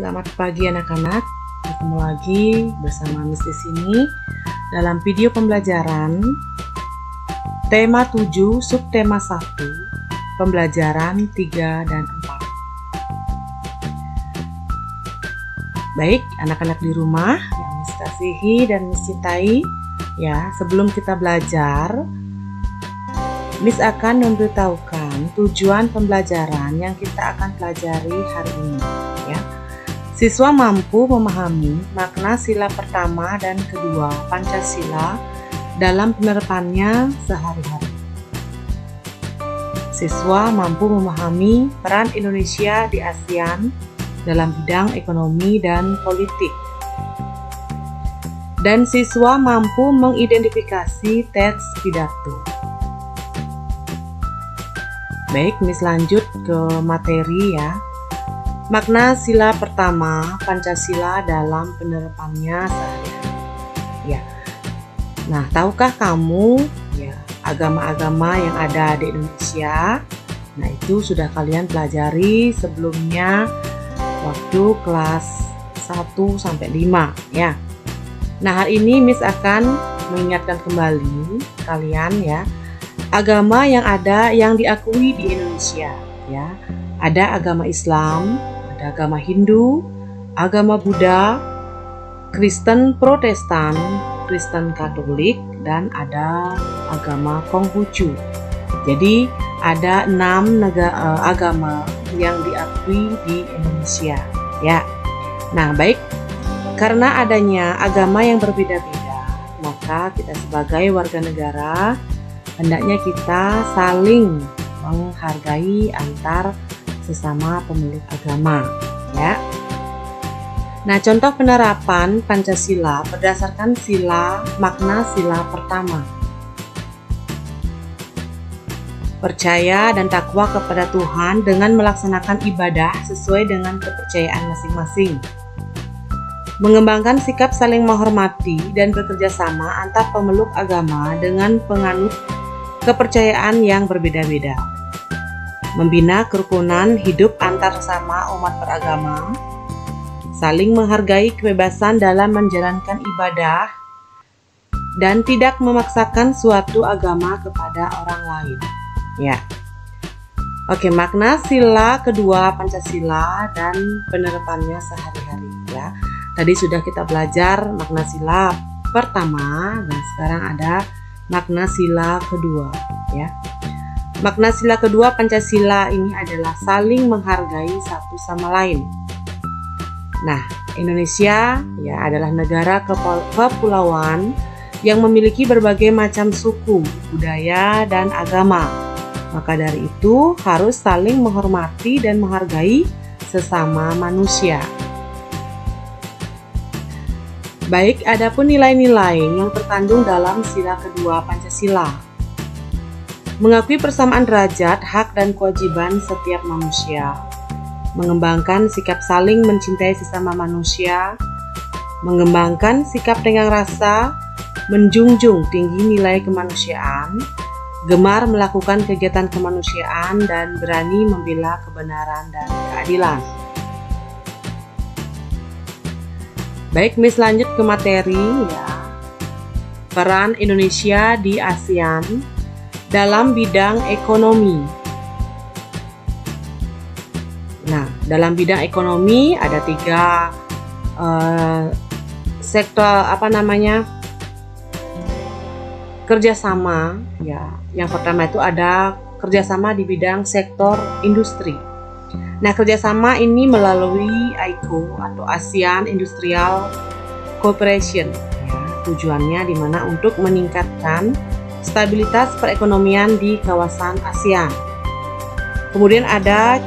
Selamat pagi anak-anak, ketemu lagi bersama Miss di sini dalam video pembelajaran tema 7 subtema 1 pembelajaran 3 dan 4. Baik, anak-anak di rumah yang Miss kasihi dan Miss cintai, ya, sebelum kita belajar, Miss akan memberitahukan tujuan pembelajaran yang kita akan pelajari hari ini, ya. Siswa mampu memahami makna sila pertama dan kedua Pancasila dalam penerapannya sehari-hari. Siswa mampu memahami peran Indonesia di ASEAN dalam bidang ekonomi dan politik. Dan siswa mampu mengidentifikasi teks pidato. Baik, Miss lanjut ke materi ya. Makna sila pertama Pancasila dalam penerapannya sehari-hari. Ya. Nah, tahukah kamu ya agama-agama yang ada di Indonesia? Nah, itu sudah kalian pelajari sebelumnya waktu kelas 1 sampai 5 ya. Nah, hari ini Miss akan mengingatkan kembali kalian ya agama yang ada yang diakui di Indonesia ya. Ada agama Islam, ada agama Hindu, agama Buddha, Kristen Protestan, Kristen Katolik, dan ada agama Konghucu. Jadi ada 6 agama yang diakui di Indonesia ya. Nah, baik, karena adanya agama yang berbeda-beda, maka kita sebagai warga negara hendaknya kita saling menghargai antar sesama pemilik agama ya. Nah, contoh penerapan Pancasila berdasarkan makna sila pertama. Percaya dan takwa kepada Tuhan dengan melaksanakan ibadah sesuai dengan kepercayaan masing-masing. Mengembangkan sikap saling menghormati dan bekerja sama antar pemeluk agama dengan penganut kepercayaan yang berbeda-beda. Membina kerukunan hidup antar sesama umat beragama, saling menghargai kebebasan dalam menjalankan ibadah, dan tidak memaksakan suatu agama kepada orang lain. Ya. Oke, makna sila kedua Pancasila dan penerapannya sehari-hari ya. Tadi sudah kita belajar makna sila pertama dan sekarang ada makna sila kedua ya. Makna sila kedua Pancasila ini adalah saling menghargai satu sama lain. Nah, Indonesia ya adalah negara kepulauan yang memiliki berbagai macam suku, budaya, dan agama. Maka dari itu harus saling menghormati dan menghargai sesama manusia. Baik, adapun nilai-nilai yang terkandung dalam sila kedua Pancasila. Mengakui persamaan derajat, hak, dan kewajiban setiap manusia. Mengembangkan sikap saling mencintai sesama manusia. Mengembangkan sikap tenggang rasa, menjunjung tinggi nilai kemanusiaan, gemar melakukan kegiatan kemanusiaan, dan berani membela kebenaran dan keadilan. Baik, Miss lanjut ke materi ya. Peran Indonesia di ASEAN dalam bidang ekonomi. Nah, dalam bidang ekonomi ada 3 sektor kerjasama ya. Yang pertama itu ada kerjasama di bidang sektor industri. Nah, kerjasama ini melalui AICO atau ASEAN Industrial Cooperation ya. Tujuannya dimana untuk meningkatkan stabilitas perekonomian di kawasan ASEAN. Kemudian ada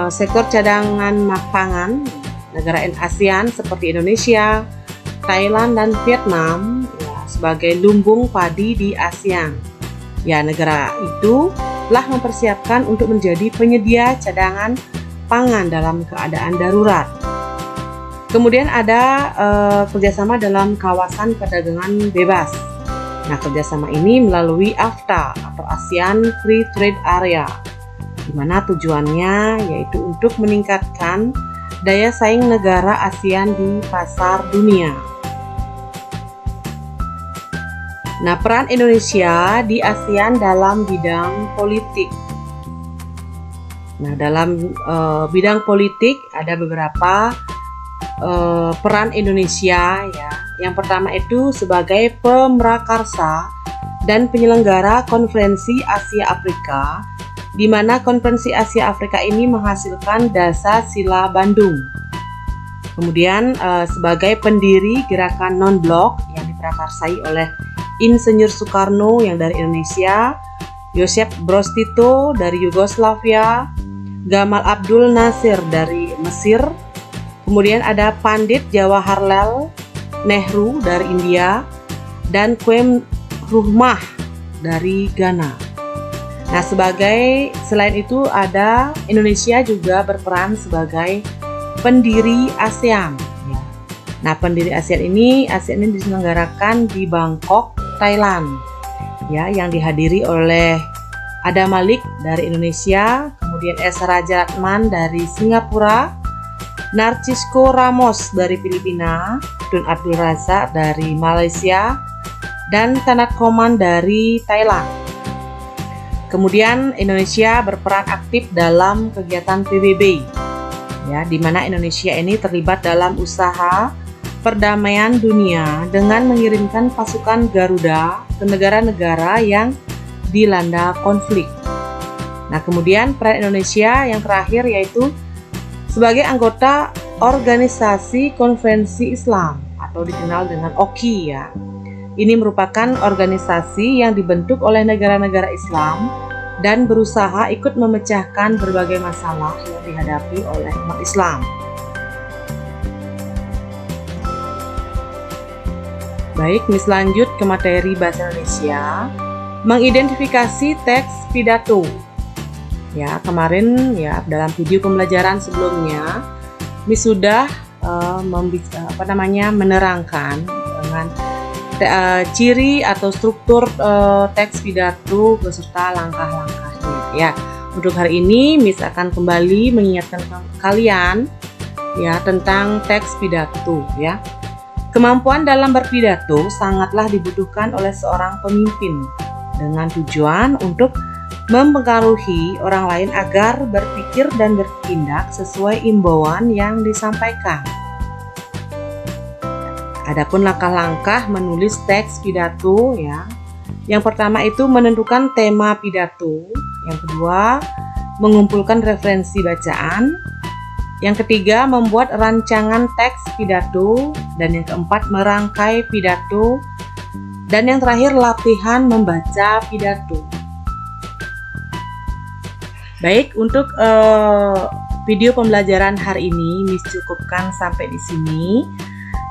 sektor cadangan pangan negara ASEAN seperti Indonesia, Thailand, dan Vietnam ya, sebagai lumbung padi di ASEAN. Ya, negara itu telah mempersiapkan untuk menjadi penyedia cadangan pangan dalam keadaan darurat. Kemudian ada kerjasama dalam kawasan perdagangan bebas. Nah, kerjasama ini melalui AFTA atau ASEAN Free Trade Area, di mana tujuannya yaitu untuk meningkatkan daya saing negara ASEAN di pasar dunia. Nah, peran Indonesia di ASEAN dalam bidang politik. Nah, dalam bidang politik ada beberapa peran Indonesia ya. Yang pertama itu sebagai pemrakarsa dan penyelenggara konferensi Asia Afrika, di mana konferensi Asia Afrika ini menghasilkan Dasar Sila Bandung. Kemudian sebagai pendiri gerakan non-blok yang diprakarsai oleh Insinyur Soekarno yang dari Indonesia, Josip Broz Tito dari Yugoslavia, Gamal Abdul Nasir dari Mesir, kemudian ada Pandit Jawaharlal Nehru dari India, dan Kwame Nkrumah dari Ghana. Nah, selain itu ada Indonesia juga berperan sebagai pendiri ASEAN. Nah, pendiri ASEAN ini diselenggarakan di Bangkok, Thailand, ya, yang dihadiri oleh Adam Malik dari Indonesia, kemudian Esa Rajaratnam dari Singapura, Narcisco Ramos dari Filipina, Tun Abdul Razak dari Malaysia, dan Tanat Koman dari Thailand. Kemudian Indonesia berperan aktif dalam kegiatan PBB, ya, di mana Indonesia ini terlibat dalam usaha perdamaian dunia dengan mengirimkan pasukan Garuda ke negara-negara yang dilanda konflik. Nah, kemudian peran Indonesia yang terakhir yaitu sebagai anggota Organisasi Konferensi Islam atau dikenal dengan OKI ya. Ini merupakan organisasi yang dibentuk oleh negara-negara Islam dan berusaha ikut memecahkan berbagai masalah yang dihadapi oleh umat Islam. Baik, Miss lanjut ke materi bahasa Indonesia. Mengidentifikasi teks pidato. Ya, kemarin ya dalam video pembelajaran sebelumnya Miss sudah menerangkan dengan ciri atau struktur teks pidato beserta langkah-langkahnya ya. Untuk hari ini Miss akan kembali mengingatkan kalian ya tentang teks pidato ya. Kemampuan dalam berpidato sangatlah dibutuhkan oleh seorang pemimpin dengan tujuan untuk mempengaruhi orang lain agar berpikir dan bertindak sesuai imbauan yang disampaikan. Adapun langkah-langkah menulis teks pidato ya. Yang pertama itu menentukan tema pidato, yang kedua mengumpulkan referensi bacaan, yang ketiga membuat rancangan teks pidato, dan yang keempat merangkai pidato, dan yang terakhir latihan membaca pidato. Baik, untuk video pembelajaran hari ini Miss cukupkan sampai di sini.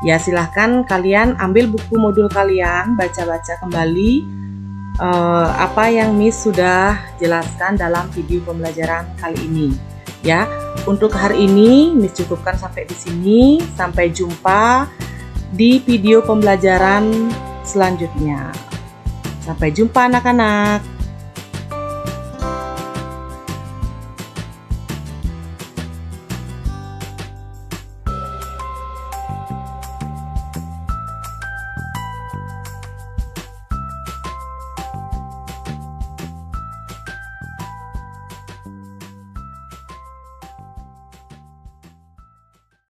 Ya, silahkan kalian ambil buku modul kalian, baca-baca kembali apa yang Miss sudah jelaskan dalam video pembelajaran kali ini. Ya, untuk hari ini Miss cukupkan sampai di sini. Sampai jumpa di video pembelajaran selanjutnya. Sampai jumpa anak-anak.